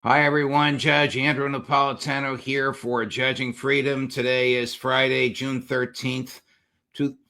Hi, everyone. Judge Andrew Napolitano here for Judging Freedom. Today is Friday, June 13th,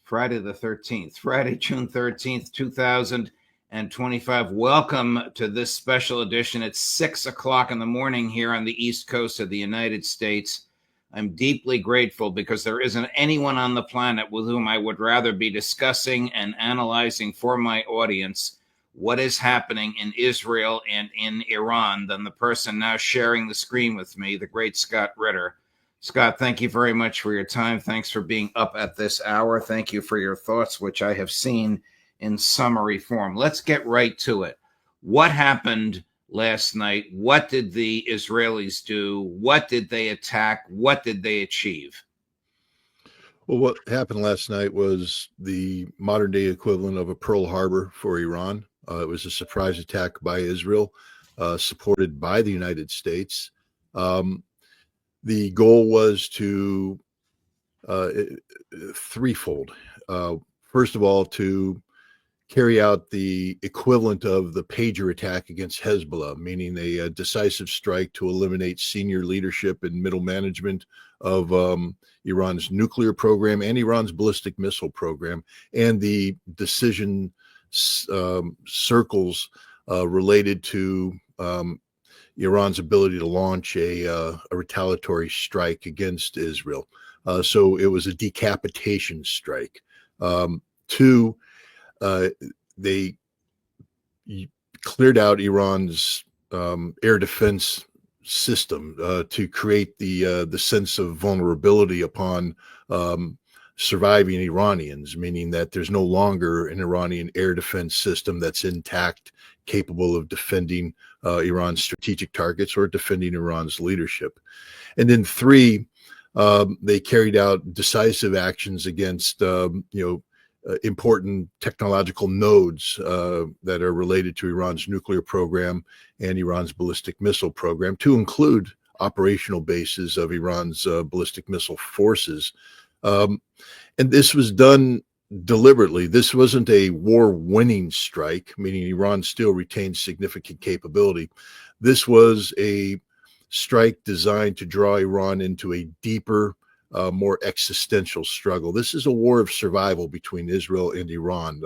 Friday, June 13th, 2025. Welcome to this special edition. It's 6 o'clock in the morning here on the East Coast of the United States. I'm deeply grateful because there isn't anyone on the planet with whom I would rather be discussing and analyzing for my audience what is happening in Israel and in Iran than the person now sharing the screen with me, the great Scott Ritter. Scott, thank you very much for your time. Thanks for being up at this hour. Thank you for your thoughts, which I have seen in summary form. Let's get right to it. What happened last night? What did the Israelis do? What did they attack? What did they achieve? Well, what happened last night was the modern day equivalent of a Pearl Harbor for Iran. It was a surprise attack by Israel, supported by the United States. The goal was to threefold. First of all, to carry out the equivalent of the pager attack against Hezbollah, meaning a decisive strike to eliminate senior leadership and middle management of Iran's nuclear program and Iran's ballistic missile program, and the decision circles related to Iran's ability to launch a retaliatory strike against Israel. So it was a decapitation strike. Two, they cleared out Iran's air defense system to create the sense of vulnerability upon surviving Iranians, meaning that there's no longer an Iranian air defense system that's intact, capable of defending Iran's strategic targets or defending Iran's leadership. And then three, they carried out decisive actions against, important technological nodes that are related to Iran's nuclear program and Iran's ballistic missile program, to include operational bases of Iran's ballistic missile forces. And this was done deliberately. This wasn't a war-winning strike, meaning Iran still retains significant capability. This was a strike designed to draw Iran into a deeper, more existential struggle. This is a war of survival between Israel and Iran.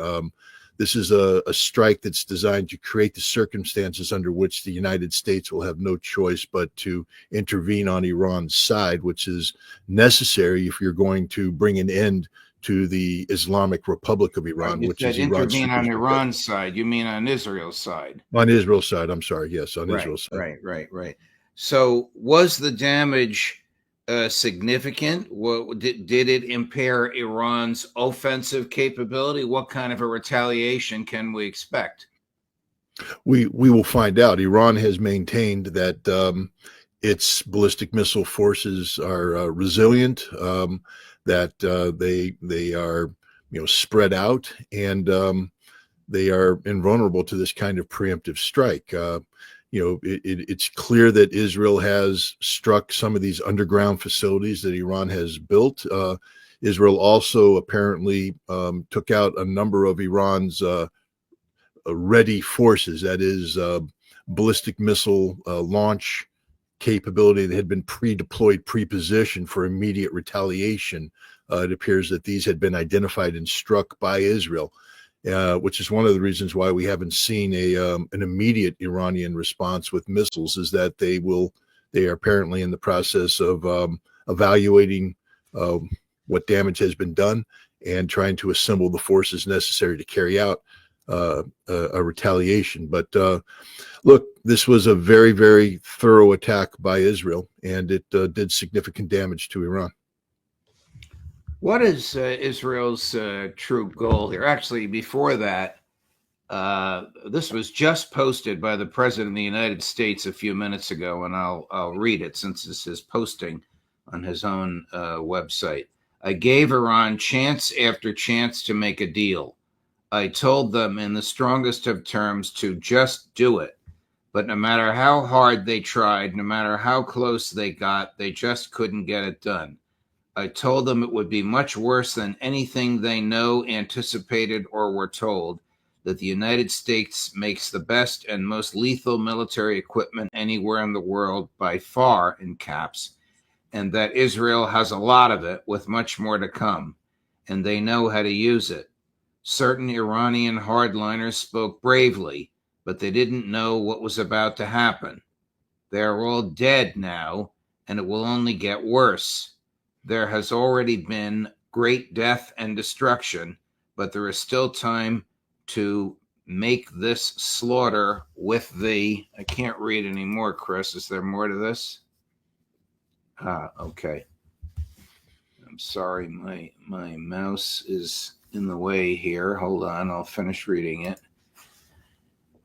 This is a strike that's designed to create the circumstances under which the United States will have no choice but to intervene on Iran's side, which is necessary if you're going to bring an end to the Islamic Republic of Iran, You which said is Iran's intervene on Iran's side. You mean on Israel's side? on Israel's side. I'm sorry. Yes, on Right, Israel's side. right. So was the damage significant? Did it impair Iran's offensive capability? What kind of a retaliation can we expect? We will find out. Iran has maintained that its ballistic missile forces are resilient, that they are spread out, and they are invulnerable to this kind of preemptive strike. It's clear that Israel has struck some of these underground facilities that Iran has built. Israel also apparently took out a number of Iran's ready forces, that is, ballistic missile launch capability that had been pre-deployed, pre-positioned for immediate retaliation. It appears that these had been identified and struck by Israel. Which is one of the reasons why we haven't seen an immediate Iranian response with missiles, is that they are apparently in the process of evaluating what damage has been done and trying to assemble the forces necessary to carry out a retaliation. But look, this was a very, very thorough attack by Israel, and it did significant damage to Iran. What is Israel's true goal here? Actually, before that, this was just posted by the President of the United States a few minutes ago, and I'll read it since this is posting on his own website. I gave Iran chance after chance to make a deal. I told them in the strongest of terms to just do it. But no matter how hard they tried, no matter how close they got, they just couldn't get it done. I told them it would be much worse than anything they know, anticipated, or were told. that the United States makes the best and most lethal military equipment anywhere in the world by far, in caps, and that Israel has a lot of it with much more to come, and they know how to use it. Certain Iranian hardliners spoke bravely, but they didn't know what was about to happen. They are all dead now, and it will only get worse. There has already been great death and destruction, but there is still time to make this slaughter with the... I can't read anymore, Chris. Is there more to this? Okay. I'm sorry, my mouse is in the way here. Hold on, I'll finish reading it.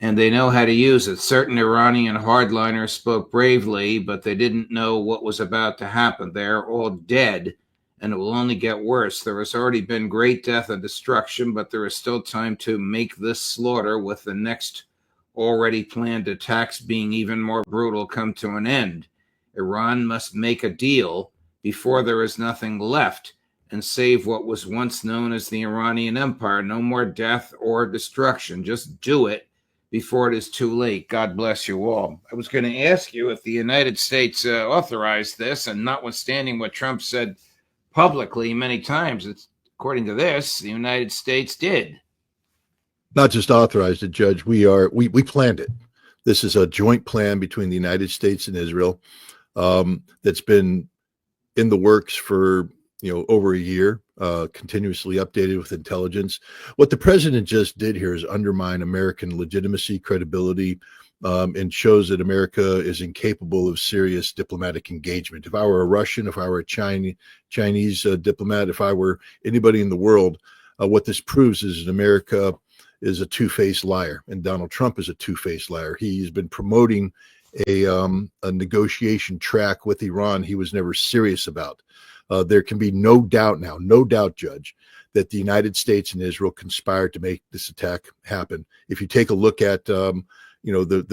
And they know how to use it. Certain Iranian hardliners spoke bravely, but they didn't know what was about to happen. They're all dead, and it will only get worse. There has already been great death and destruction, but there is still time to make this slaughter with the next already planned attacks being even more brutal come to an end. Iran must make a deal before there is nothing left and save what was once known as the Iranian Empire. No more death or destruction. Just do it before it is too late. God bless you all. I was going to ask you if the United States authorized this, and notwithstanding what Trump said publicly many times, it's, according to this, the United States did. Not just authorized it, Judge. We planned it. This is a joint plan between the United States and Israel that's been in the works for over a year, continuously updated with intelligence. What the president just did here is undermine American legitimacy, credibility, and shows that America is incapable of serious diplomatic engagement. If I were a Russian, if I were a Chinese diplomat, if I were anybody in the world, what this proves is that America is a two-faced liar, and Donald Trump is a two-faced liar. He's been promoting a negotiation track with Iran he was never serious about. There can be no doubt now, no doubt, Judge, that the United States and Israel conspired to make this attack happen. If you take a look at, the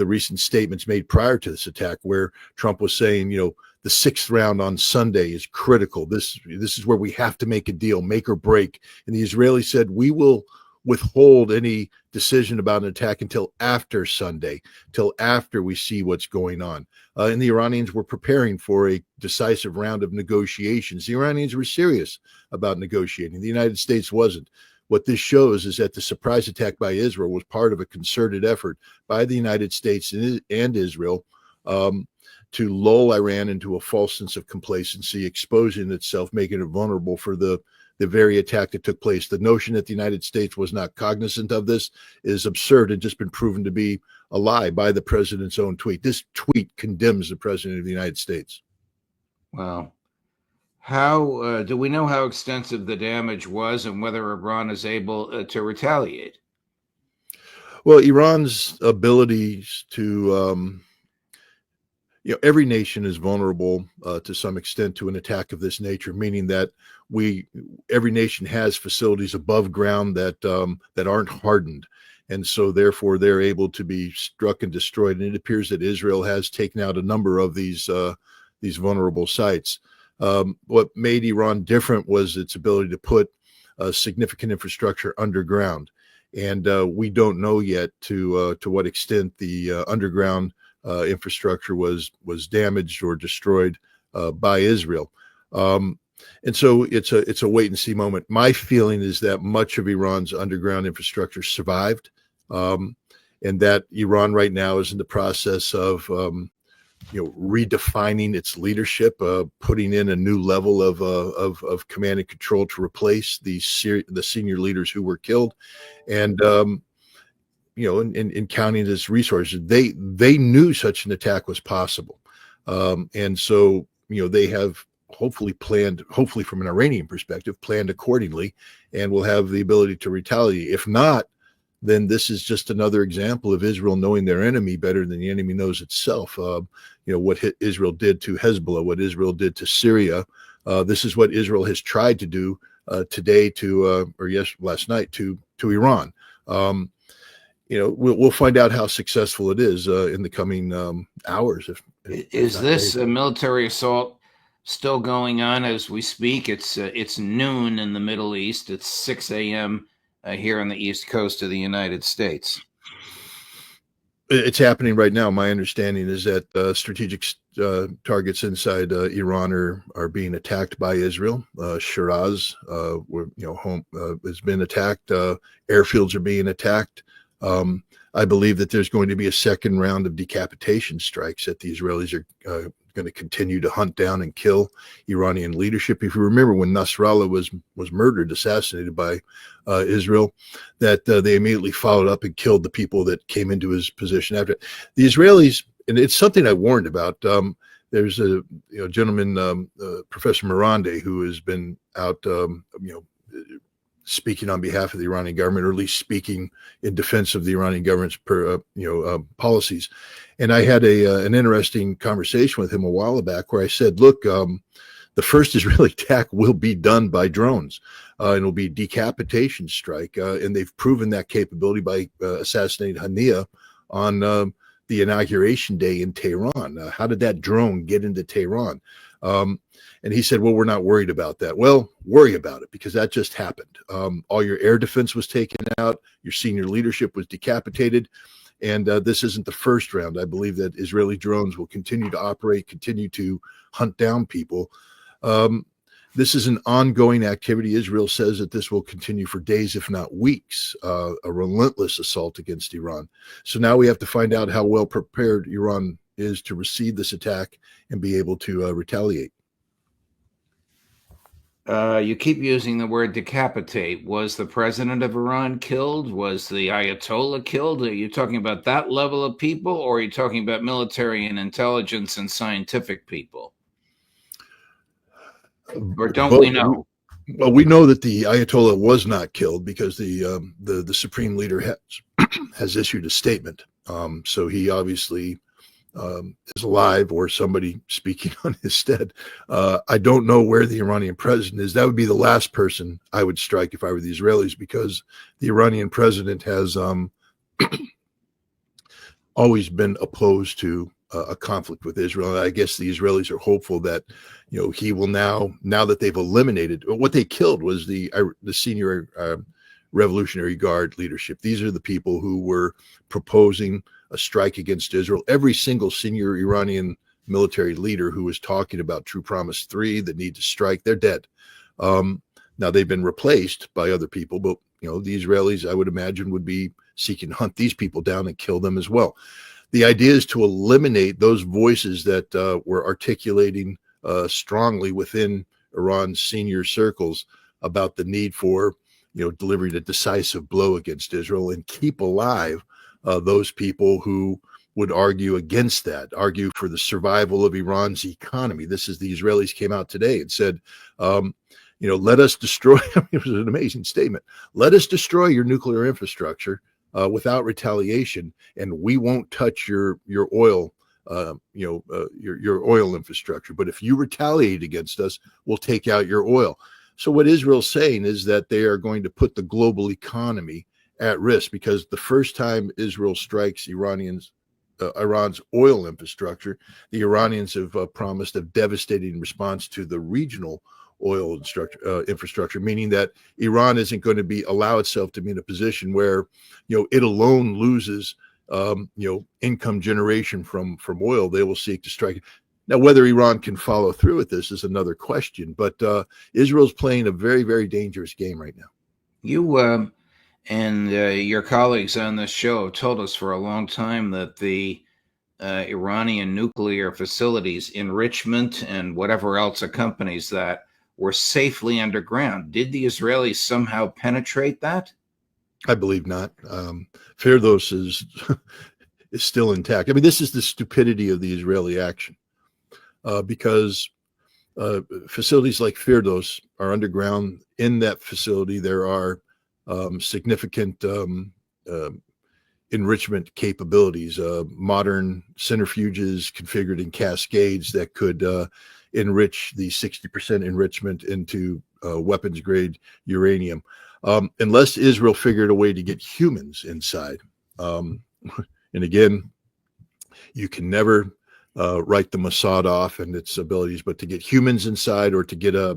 recent statements made prior to this attack, where Trump was saying, the sixth round on Sunday is critical. This is where we have to make a deal, make or break. And the Israelis said, we will withhold any decision about an attack until after Sunday, till after we see what's going on. And the Iranians were preparing for a decisive round of negotiations. The Iranians were serious about negotiating. The United States wasn't. What this shows is that the surprise attack by Israel was part of a concerted effort by the United States and Israel to lull Iran into a false sense of complacency, exposing itself, making it vulnerable for the very attack that took place. The notion that the United States was not cognizant of this is absurd and just been proven to be a lie by the president's own tweet. This tweet condemns the president of the United States. Wow. How do we know how extensive the damage was and whether Iran is able to retaliate? Well, Iran's abilities to every nation is vulnerable to some extent to an attack of this nature, meaning that every nation has facilities above ground that aren't hardened, and so therefore they're able to be struck and destroyed. And it appears that Israel has taken out a number of these vulnerable sites. What made Iran different was its ability to put significant infrastructure underground, and we don't know yet to what extent the underground infrastructure was damaged or destroyed by Israel. And so it's a wait and see moment. My feeling is that much of Iran's underground infrastructure survived, and that Iran right now is in the process of redefining its leadership, putting in a new level of command and control to replace the senior leaders who were killed, and in counting its resources. They knew such an attack was possible, and so they have hopefully from an Iranian perspective, planned accordingly, and will have the ability to retaliate. If not, then this is just another example of Israel knowing their enemy better than the enemy knows itself. What Israel did to Hezbollah, what Israel did to Syria. This is what Israel has tried to do today last night to Iran. We'll find out how successful it is in the coming hours. Is this a military assault still going on as we speak? It's noon in the Middle East. It's 6 a.m. here on the East Coast of the United States? It's happening right now. My understanding is that strategic targets inside Iran are being attacked by Israel. Shiraz, has been attacked. Airfields are being attacked. I believe that there's going to be a second round of decapitation strikes, that the Israelis are going to continue to hunt down and kill Iranian leadership. If you remember when Nasrallah was murdered, assassinated by Israel, that they immediately followed up and killed the people that came into his position after. The Israelis, and it's something I warned about. There's a gentleman, Professor Mirande, who has been out, speaking on behalf of the Iranian government, or at least speaking in defense of the Iranian government's policies. And I had an interesting conversation with him a while back where I said, look, the first Israeli attack will be done by drones, and it'll be a decapitation strike. And they've proven that capability by assassinating Hania on the inauguration day in Tehran. How did that drone get into Tehran? And he said, well, we're not worried about that. Well, worry about it, because that just happened. All your air defense was taken out. Your senior leadership was decapitated. And this isn't the first round. I believe that Israeli drones will continue to operate, continue to hunt down people. This is an ongoing activity. Israel says that this will continue for days, if not weeks, a relentless assault against Iran. So now we have to find out how well prepared Iran is to receive this attack and be able to retaliate. You keep using the word decapitate. Was the president of Iran killed? Was the Ayatollah killed? Are you talking about that level of people, or are you talking about military and intelligence and scientific people? Or don't we know? Well, we know that the Ayatollah was not killed, because the supreme leader has issued a statement. So he obviously is alive, or somebody speaking on his stead. I don't know where the Iranian president is. That would be the last person I would strike if I were the Israelis, because the Iranian president has always been opposed to a conflict with Israel. And I guess the Israelis are hopeful that, he will now that they've eliminated, what they killed was the senior Revolutionary Guard leadership. These are the people who were proposing a strike against Israel. Every single senior Iranian military leader who was talking about True Promise 3, the need to strike, they're dead. Now they've been replaced by other people, but the Israelis, I would imagine, would be seeking to hunt these people down and kill them as well. The idea is to eliminate those voices that were articulating strongly within Iran's senior circles about the need for delivering a decisive blow against Israel, and keep alive those people who would argue against that, argue for the survival of Iran's economy. This is, the Israelis came out today and said, let us destroy, it was an amazing statement, let us destroy your nuclear infrastructure without retaliation, and we won't touch your oil, your oil infrastructure. But if you retaliate against us, we'll take out your oil. So what Israel's saying is that they are going to put the global economy at risk, because the first time Israel strikes Iran's oil infrastructure, the Iranians have promised a devastating response to the regional oil infrastructure, meaning that Iran isn't going to allow itself to be in a position where it alone loses income generation from oil. They will seek to strike. Now, whether Iran can follow through with this is another question, but Israel's playing a very, very dangerous game right now. You and your colleagues on this show have told us for a long time that the Iranian nuclear facilities, enrichment, and whatever else accompanies that, were safely underground. Did the Israelis somehow penetrate that? I believe not. Firdos is still intact. I mean, this is the stupidity of the Israeli action, because facilities like Firdos are underground. In that facility, there are significant enrichment capabilities, modern centrifuges configured in cascades that could enrich the 60% enrichment into weapons grade uranium. Unless Israel figured a way to get humans inside. And again, you can never write the Mossad off and its abilities, but to get humans inside, or to get a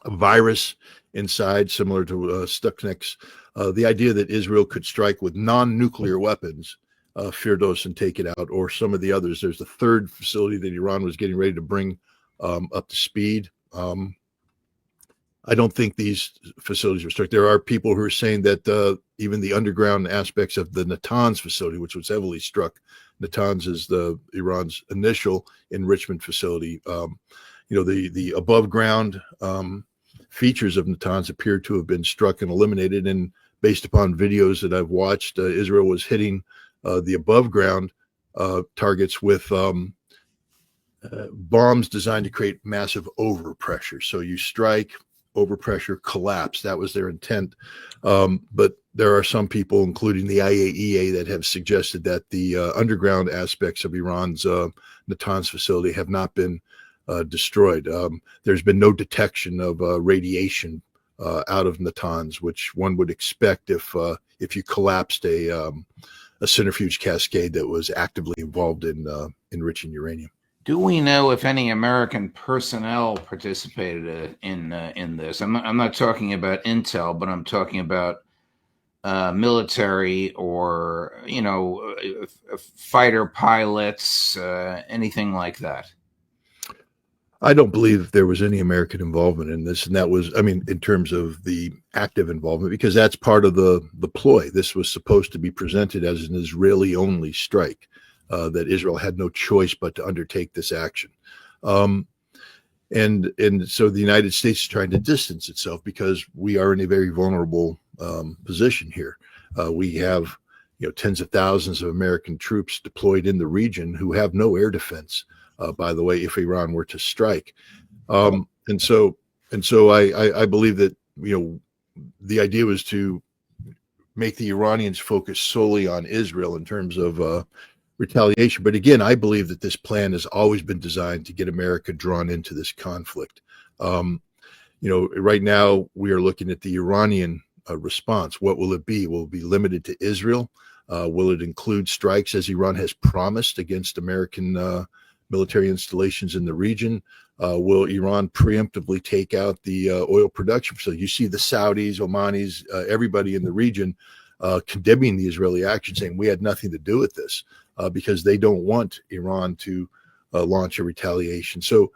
virus inside, similar to Stuxnet's. The idea that Israel could strike with non-nuclear weapons, Firdos, and take it out, or some of the others. There's the third facility that Iran was getting ready to bring up to speed. I don't think these facilities are struck. There are people who are saying that even the underground aspects of the Natanz facility, which was heavily struck, Natanz is Iran's initial enrichment facility. The above ground features of Natanz appear to have been struck and eliminated. And based upon videos that I've watched, Israel was hitting the above ground targets with bombs designed to create massive overpressure. So you strike, overpressure, collapse. That was their intent. But there are some people, including the IAEA, that have suggested that the underground aspects of Iran's Natanz facility have not been destroyed. There's been no detection of radiation out of Natanz, which one would expect if you collapsed a centrifuge cascade that was actively involved in enriching uranium. Do we know if any American personnel participated in this? I'm not talking about intel, but I'm talking about military or fighter pilots, anything like that. I don't believe there was any American involvement in this, and that was, in terms of the active involvement, because that's part of the ploy. This was supposed to be presented as an Israeli-only strike, that Israel had no choice but to undertake this action. And so the United States is trying to distance itself because we are in a very vulnerable position here. We have tens of thousands of American troops deployed in the region who have no air defense. By the way, if Iran were to strike, and so I believe that the idea was to make the Iranians focus solely on Israel in terms of retaliation. But again, I believe that this plan has always been designed to get America drawn into this conflict. Right now we are looking at the Iranian response. What will it be? Will it be limited to Israel? Will it include strikes, as Iran has promised, against American military installations in the region? Will Iran preemptively take out the oil production facility? You see the Saudis, Omanis, everybody in the region condemning the Israeli action, saying we had nothing to do with this, because they don't want Iran to launch a retaliation. So,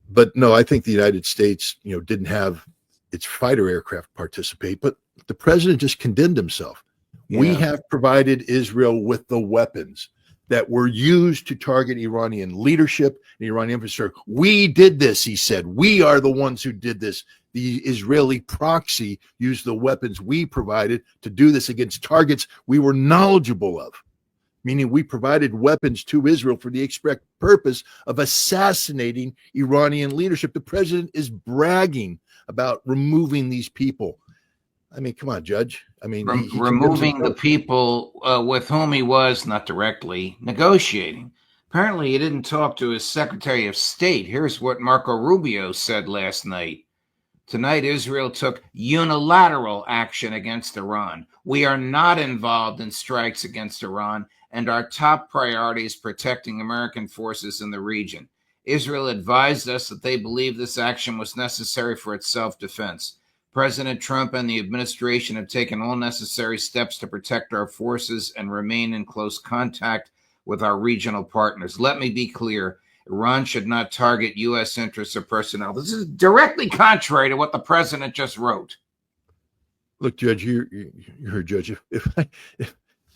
but no, I think the United States, didn't have its fighter aircraft participate, but the president just condemned himself. Yeah. We have provided Israel with the weapons that were used to target Iranian leadership and Iranian infrastructure. We did this, he said. We are the ones who did this. The Israeli proxy used the weapons we provided to do this against targets we were knowledgeable of, meaning we provided weapons to Israel for the express purpose of assassinating Iranian leadership. The president is bragging about removing these people. Come on, Judge. He removing the people with whom he was, not directly, negotiating. Apparently, he didn't talk to his Secretary of State. Here's what Marco Rubio said last night. Tonight, Israel took unilateral action against Iran. We are not involved in strikes against Iran, and our top priority is protecting American forces in the region. Israel advised us that they believe this action was necessary for its self-defense. President Trump and the administration have taken all necessary steps to protect our forces and remain in close contact with our regional partners. Let me be clear. Iran should not target U.S. interests or personnel. This is directly contrary to what the president just wrote. Look, Judge, you heard, Judge.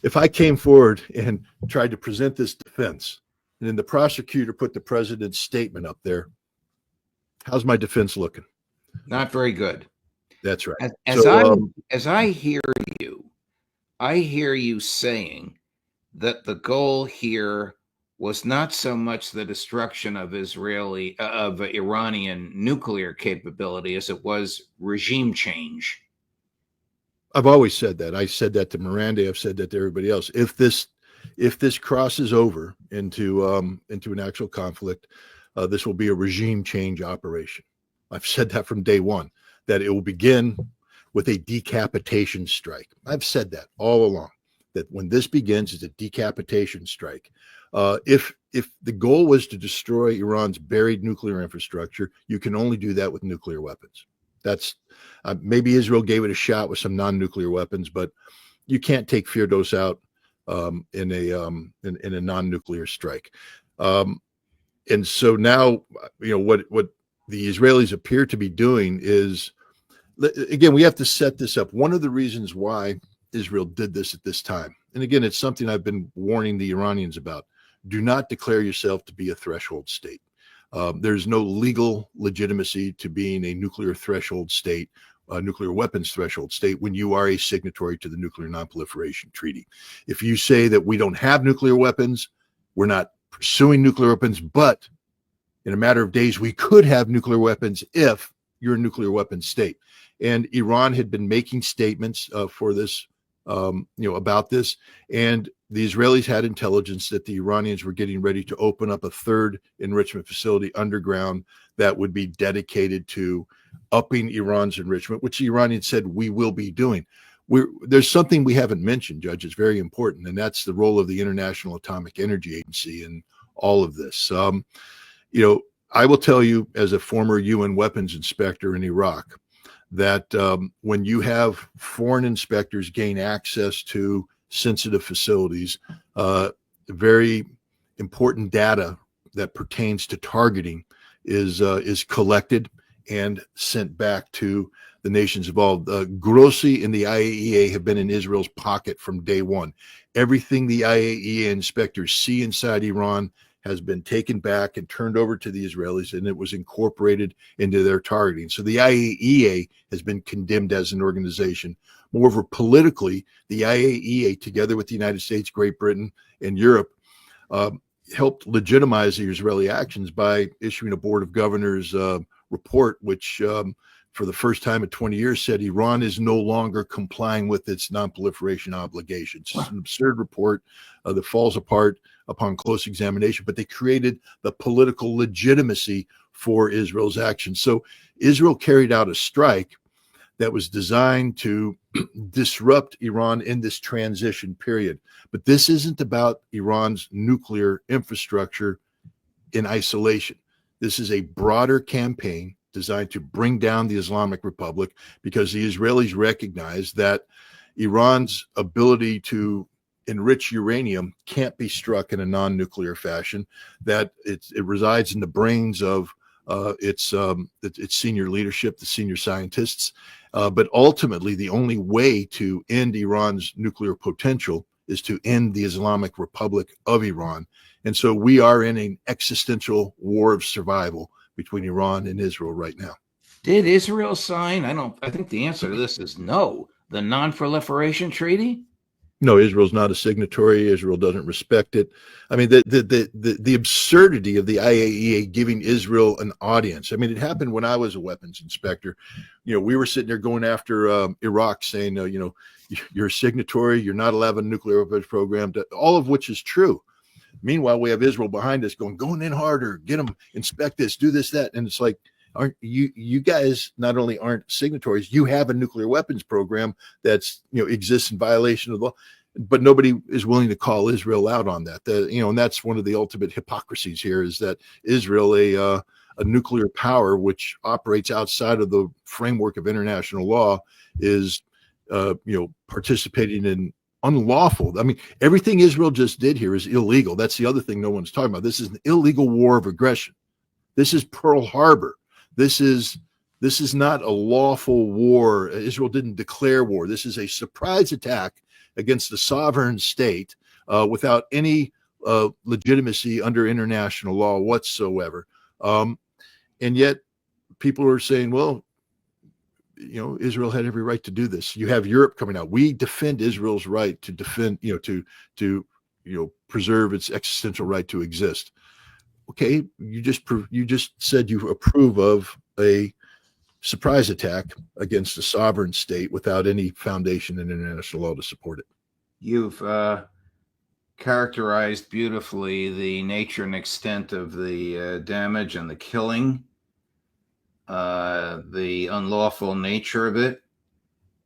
If I came forward and tried to present this defense, and then the prosecutor put the president's statement up there, how's my defense looking? Not very good. That's right. As I hear you saying that the goal here was not so much the destruction of Iranian nuclear capability as it was regime change. I've always said that. I said that to Miranda. I've said that to everybody else. If this crosses over into an actual conflict, this will be a regime change operation. I've said that from day one, that it will begin with a decapitation strike. I've said that all along, that when this begins, it's a decapitation strike. If the goal was to destroy Iran's buried nuclear infrastructure, you can only do that with nuclear weapons. That's maybe Israel gave it a shot with some non-nuclear weapons, but you can't take Firdos out in a non-nuclear strike. And so now, what the Israelis appear to be doing is, again, we have to set this up. One of the reasons why Israel did this at this time, and again, it's something I've been warning the Iranians about: do not declare yourself to be a threshold state. There's no legal legitimacy to being a nuclear threshold state, a nuclear weapons threshold state, when you are a signatory to the Nuclear Nonproliferation Treaty. If you say that we don't have nuclear weapons, we're not pursuing nuclear weapons, but in a matter of days, we could have nuclear weapons if you're a nuclear weapons state. And Iran had been making statements for this, about this. And the Israelis had intelligence that the Iranians were getting ready to open up a third enrichment facility underground that would be dedicated to upping Iran's enrichment, which the Iranians said we will be doing. There's something we haven't mentioned, Judge. It's very important, and that's the role of the International Atomic Energy Agency in all of this. I will tell you, as a former UN weapons inspector in Iraq, that when you have foreign inspectors gain access to sensitive facilities, very important data that pertains to targeting is collected and sent back to the nations involved. Grossi and the IAEA have been in Israel's pocket from day one. Everything the IAEA inspectors see inside Iran has been taken back and turned over to the Israelis, and it was incorporated into their targeting. So the IAEA has been condemned as an organization. Moreover, politically, the IAEA, together with the United States, Great Britain, and Europe, helped legitimize the Israeli actions by issuing a Board of Governors report, which for the first time in 20 years said Iran is no longer complying with its non-proliferation obligations. It's an absurd report that falls apart upon close examination, but they created the political legitimacy for Israel's actions. So Israel carried out a strike that was designed to disrupt Iran in this transition period. But this isn't about Iran's nuclear infrastructure in isolation. This is a broader campaign designed to bring down the Islamic Republic, because the Israelis recognize that Iran's ability to enrich uranium can't be struck in a non-nuclear fashion, that it resides in the brains of its senior leadership, the senior scientists. But ultimately, the only way to end Iran's nuclear potential is to end the Islamic Republic of Iran. And so we are in an existential war of survival between Iran and Israel right now. Did Israel sign? I think the answer to this is no. The Non-Proliferation Treaty? No, Israel's not a signatory. Israel doesn't respect it. I mean, the absurdity of the IAEA giving Israel an audience. I mean, it happened when I was a weapons inspector. We were sitting there going after Iraq, saying, you're a signatory, you're not allowed a nuclear weapons program, all of which is true. Meanwhile, we have Israel behind us going in harder, get them, inspect this, do this, that. And it's like, aren't you guys not only aren't signatories, you have a nuclear weapons program that's exists in violation of the law, but nobody is willing to call Israel out on that. And that's one of the ultimate hypocrisies here, is that Israel, a nuclear power which operates outside of the framework of international law, is participating in unlawful. I mean, everything Israel just did here is illegal. That's the other thing no one's talking about. This is an illegal war of aggression. This is Pearl Harbor. This is not a lawful war. Israel didn't declare war. This is a surprise attack against a sovereign state without any legitimacy under international law whatsoever. And yet people are saying, well, Israel had every right to do this. You have Europe coming out. We defend Israel's right to defend, to preserve its existential right to exist. Okay, you just said you approve of a surprise attack against a sovereign state without any foundation in international law to support it. You've characterized beautifully the nature and extent of the damage and the killing, the unlawful nature of it.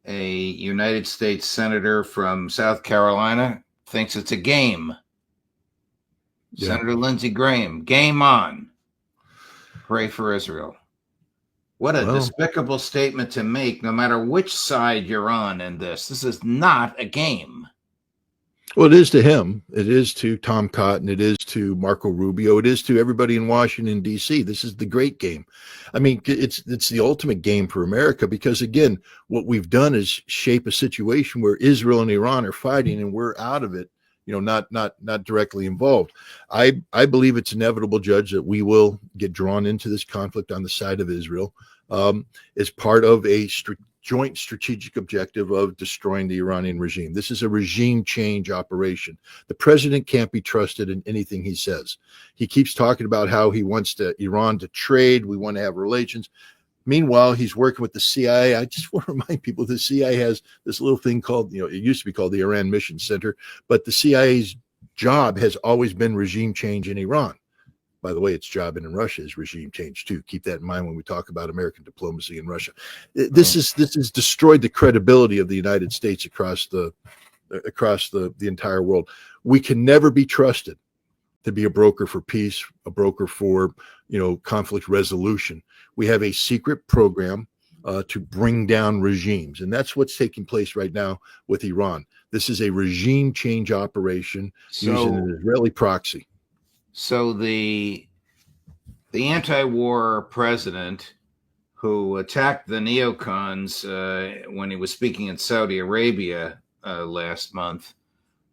A United States senator from South Carolina thinks it's a game. Yeah. Senator Lindsey Graham, game on. Pray for Israel. What a Well, despicable statement to make, no matter which side you're on in this. This is not a game. well, it is to him. It is to Tom Cotton. It is to Marco Rubio. It is to everybody in Washington, D.C. This is the great game. I mean, it's the ultimate game for America because, again, what we've done is shape a situation where Israel and Iran are fighting, and we're out of it. Not directly involved. I believe it's inevitable, Judge, that we will get drawn into this conflict on the side of Israel as part of a joint strategic objective of destroying the Iranian regime. This is a regime change operation. The president can't be trusted in anything he says. He keeps talking about how he wants Iran to trade. We want to have relations. Meanwhile, he's working with the CIA. I just want to remind people the CIA has this little thing called, it used to be called the Iran Mission Center, but the CIA's job has always been regime change in Iran. By the way, its job in Russia is regime change too. Keep that in mind when we talk about American diplomacy in Russia. This has destroyed the credibility of the United States across the entire world. We can never be trusted to be a broker for peace, a broker for conflict resolution. We have a secret program to bring down regimes, and that's what's taking place right now with Iran. This is a regime change operation using an Israeli proxy. So the anti-war president who attacked the neocons when he was speaking in Saudi Arabia last month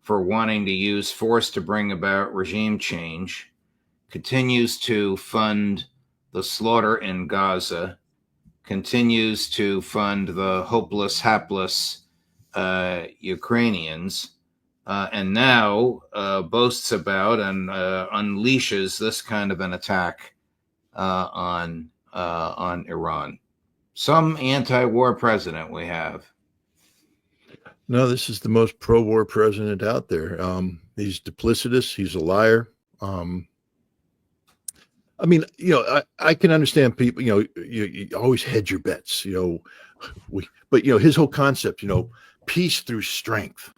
for wanting to use force to bring about regime change continues to fund the slaughter in Gaza, continues to fund the hopeless, hapless Ukrainians, and now boasts about and unleashes this kind of an attack on Iran. Some anti-war president we have. No, this is the most pro-war president out there. He's duplicitous. He's a liar. I mean, I can understand people, you always hedge your bets, but his whole concept, peace through strength.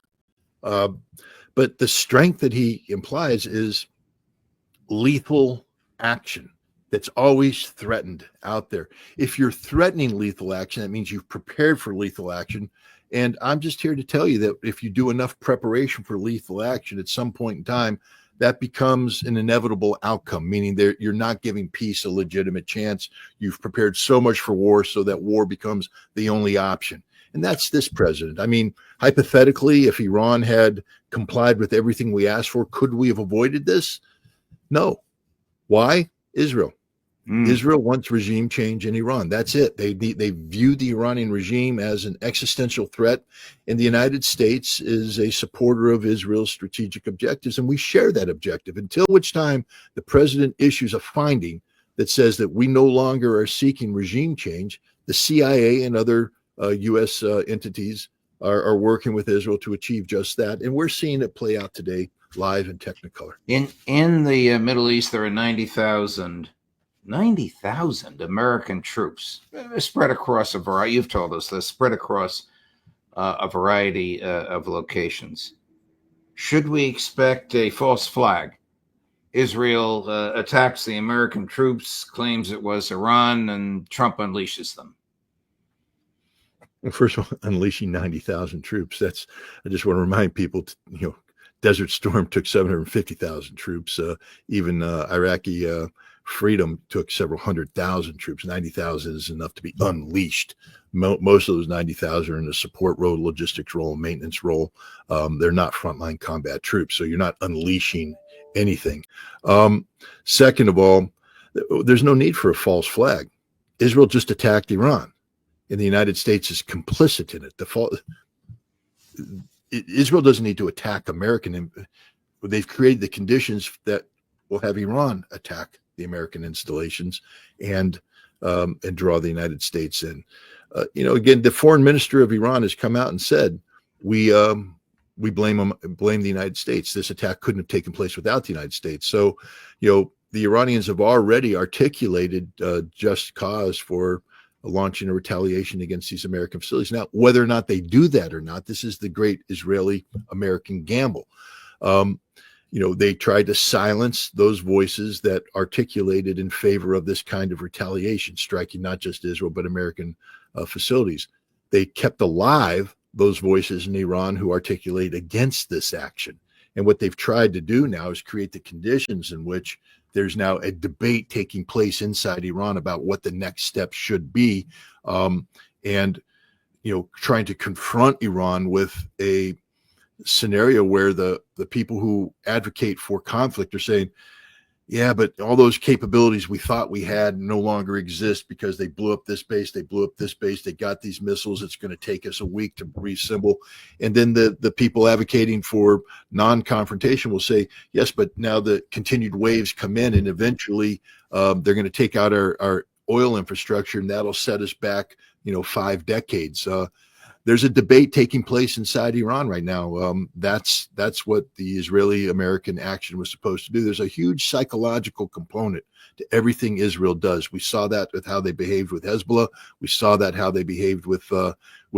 But the strength that he implies is lethal action that's always threatened out there. If you're threatening lethal action, that means you've prepared for lethal action. And I'm just here to tell you that if you do enough preparation for lethal action at some point in time, that becomes an inevitable outcome, meaning you're not giving peace a legitimate chance. You've prepared so much for war so that war becomes the only option. And that's this president. I mean, hypothetically, if Iran had complied with everything we asked for, could we have avoided this? No. Why? Israel. Israel wants regime change in Iran. That's it. They view the Iranian regime as an existential threat, and the United States is a supporter of Israel's strategic objectives, and we share that objective until which time the president issues a finding that says that we no longer are seeking regime change. The CIA and other U.S. entities are working with Israel to achieve just that, and we're seeing it play out today live in Technicolor. In the Middle East, there are 90,000 American troops spread across a variety. You've told us this, spread across a variety of locations. Should we expect a false flag? Israel attacks the American troops, claims it was Iran, and Trump unleashes them. Well, first of all, unleashing 90,000 troops. I just want to remind people, Desert Storm took 750,000 troops. Even Iraqi Freedom took several 100,000 troops. 90,000 is enough to be unleashed. Most of those 90,000 are in a support role, logistics role, maintenance role. They're not frontline combat troops, so you're not unleashing anything. Second of all, there's no need for a false flag. Israel just attacked Iran, and the United States is complicit in it. Israel doesn't need to attack American. They've created the conditions that will have Iran attack the American installations and draw the United States in. Again, the foreign minister of Iran has come out and said, we blame the United States. This attack couldn't have taken place without the United States. So, the Iranians have already articulated just cause for launching a retaliation against these American facilities. Now, whether or not they do that or not, this is the great Israeli-American gamble. They tried to silence those voices that articulated in favor of this kind of retaliation, striking not just Israel, but American facilities. They kept alive those voices in Iran who articulate against this action. And what they've tried to do now is create the conditions in which there's now a debate taking place inside Iran about what the next step should be. And trying to confront Iran with a scenario where the people who advocate for conflict are saying, yeah, but all those capabilities we thought we had no longer exist because they blew up this base, they got these missiles, it's going to take us a week to reassemble. And then the people advocating for non-confrontation will say, yes, but now the continued waves come in and eventually they're going to take out our oil infrastructure, and that'll set us back 5 decades. There's a debate taking place inside Iran right now. That's what the Israeli-American action was supposed to do. There's a huge psychological component to everything Israel does. We saw that with how they behaved with Hezbollah. We saw that how they behaved with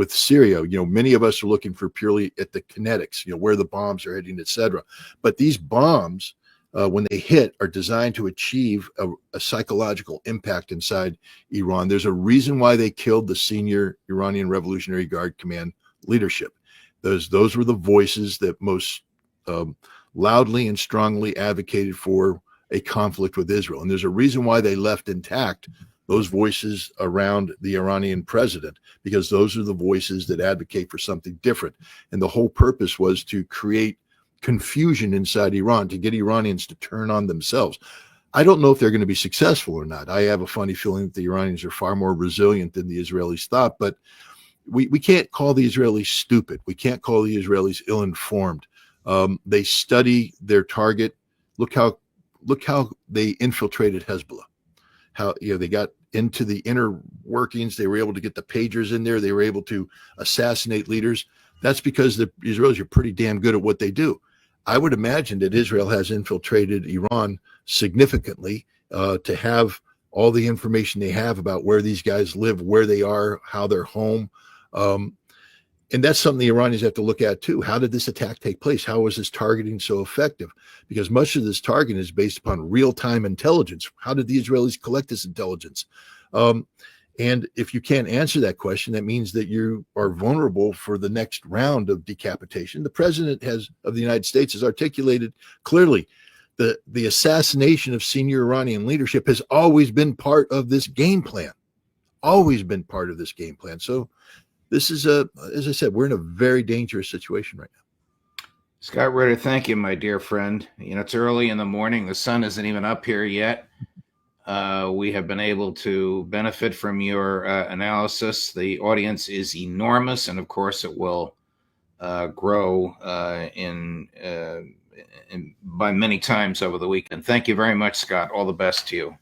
Syria. Many of us are looking for purely at the kinetics, where the bombs are heading, etc. But these bombs, when they hit, are designed to achieve a psychological impact inside Iran. There's a reason why they killed the senior Iranian Revolutionary Guard Command leadership. Those were the voices that most loudly and strongly advocated for a conflict with Israel. And there's a reason why they left intact those voices around the Iranian president, because those are the voices that advocate for something different. And the whole purpose was to create confusion inside Iran, to get Iranians to turn on themselves. I don't know if they're going to be successful or not. I have a funny feeling that the Iranians are far more resilient than the Israelis thought, but we can't call the Israelis stupid. We can't call the Israelis ill-informed. They study their target. Look how they infiltrated Hezbollah. How they got into the inner workings. They were able to get the pagers in there. They were able to assassinate leaders. That's because the Israelis are pretty damn good at what they do. I would imagine that Israel has infiltrated Iran significantly to have all the information they have about where these guys live, where they are, how they're home. And that's something the Iranians have to look at too. How did this attack take place? How was this targeting so effective? Because much of this targeting is based upon real-time intelligence. How did the Israelis collect this intelligence? And if you can't answer that question, that means that you are vulnerable for the next round of decapitation. The president of the United States has articulated clearly the assassination of senior Iranian leadership has always been part of this game plan. Always been part of this game plan. So this is as I said, we're in a very dangerous situation right now. Scott Ritter, thank you, my dear friend. It's early in the morning. The sun isn't even up here yet. We have been able to benefit from your analysis. The audience is enormous, and of course it will grow by many times over the weekend. Thank you very much, Scott. All the best to you.